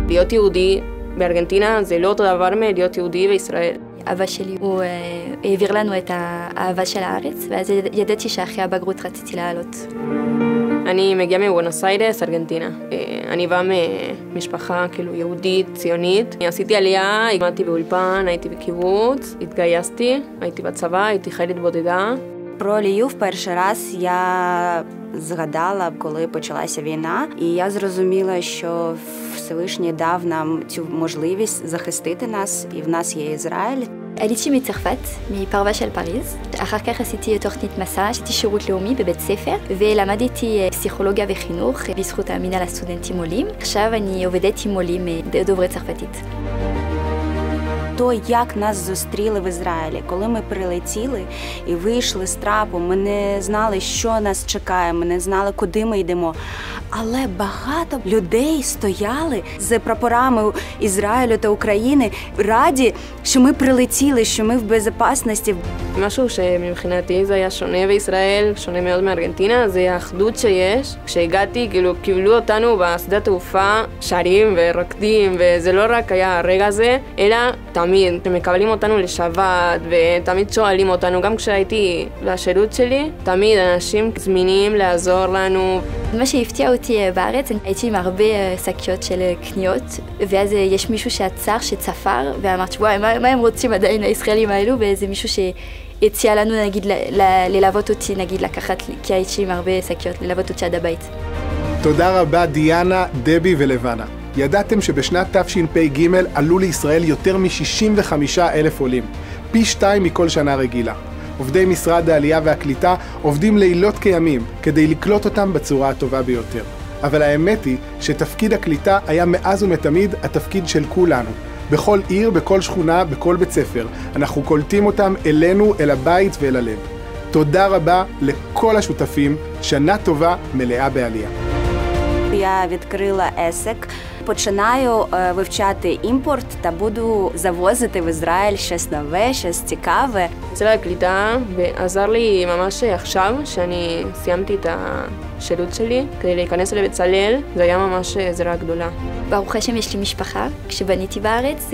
להיות יהודי בארגנטינה זה לא אותו דבר מלהיות יהודי בישראל. אבא שלי, הוא העביר לנו את האהבה של הארץ, ואז ידעתי שאחרי הבגרות רציתי לעלות. אני מגיעה מבואנוס איירס, ארגנטינה. אני באה ממשפחה כאילו יהודית, ציונית. עשיתי עלייה, הגעתי באולפן, הייתי בקיבוץ, התגייסתי, הייתי בצבא, הייתי חיילת בודדה. Про Львів перший раз я згадала, коли почалася війна, і я зрозуміла, що Всевишній дав нам цю можливість захистити нас, і в нас є Ізраїль. עליתי מצרפת, מפרווה של פריז. אחר כך עשיתי תוכנית מסע, עשיתי שירות לאומי בבית ספר, ולמדתי פסיכולוגיה וחינוך בזכות המינהל הסטודנטים עולים. עכשיו אני עובדת עם עולים דוברי צרפתית. То, як нас зустріли в Ізраїлі, коли ми прилетіли і вийшли з трапу, ми не знали, що нас чекає, ми не знали, куди ми йдемо. Але багато людей стояли з прапорами Ізраїлю та України, раді, що ми прилетіли, що ми в безпечності. משהו שמבחינתי זה היה שונה בישראל, שונה מאוד מארגנטינה, זה האחדות שיש. כשהגעתי, כאילו, קיבלו אותנו בשדה תעופה, שרים ורוקדים, וזה לא רק היה הרגע הזה, אלא תמיד. שמקבלים אותנו לשבת, ותמיד שואלים אותנו, גם כשהייתי בשירות שלי, תמיד אנשים זמינים לעזור לנו. מה שהפתיע אותי בארץ, הייתי עם הרבה שקיות של קניות, ואז יש מישהו שעצר, שצפר, ואמרת, וואי, מה הם רוצים עדיין הישראלים האלו, וזה מישהו שהציע לנו, נגיד, ללוות אותי, נגיד, לקחת, כי הייתי עם הרבה שקיות, ללוות אותי עד הבית. תודה רבה דיאנה, דבי ולבנה. ידעתם שבשנת תשפ"ג עלו לישראל יותר מ-65,000 עולים, פי 2 מכל שנה רגילה. עובדי משרד העלייה והקליטה עובדים לילות כימים כדי לקלוט אותם בצורה הטובה ביותר. אבל האמת היא שתפקיד הקליטה היה מאז ומתמיד התפקיד של כולנו. בכל עיר, בכל שכונה, בכל בית ספר. אנחנו קולטים אותם אלינו, אל הבית ואל הלב. תודה רבה לכל השותפים, שנה טובה מלאה בעלייה. Я відкрила ЕСЕК, починаю вивчати імпорт та буду завозити в Ізраїль щось нове, щось цікаве. משרד הקליטה עזר לי ממש עכשיו, שאני סיימתי את השירות שלי, כדי להיכנס לבצלאל, זה היה ממש עזרה גדולה. ברוך השם יש לי משפחה, כשבניתי בארץ,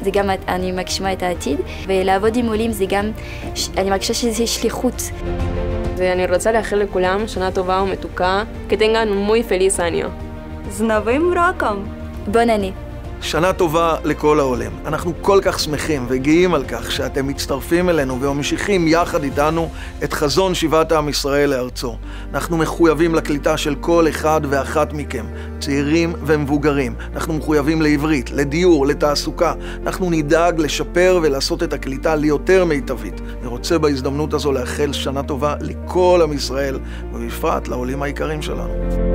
זה גם אני מגשימה את העתיד, ולעבוד עם עולים זה גם, אני מרגישה שזה שליחות. ואני רוצה לאחל לכולם שנה טובה ומתוקה, que tengan muy feliz año. з Новим роком! בון אני. שנה טובה לכל העולים. אנחנו כל כך שמחים וגאים על כך שאתם מצטרפים אלינו וממשיכים יחד איתנו את חזון שיבת עם ישראל לארצו. אנחנו מחויבים לקליטה של כל אחד ואחת מכם, צעירים ומבוגרים. אנחנו מחויבים לעברית, לדיור, לתעסוקה. אנחנו נדאג לשפר ולעשות את הקליטה ליותר מיטבית. אני רוצה בהזדמנות הזו לאחל שנה טובה לכל עם ישראל, ובפרט לעולים העיקרים שלנו.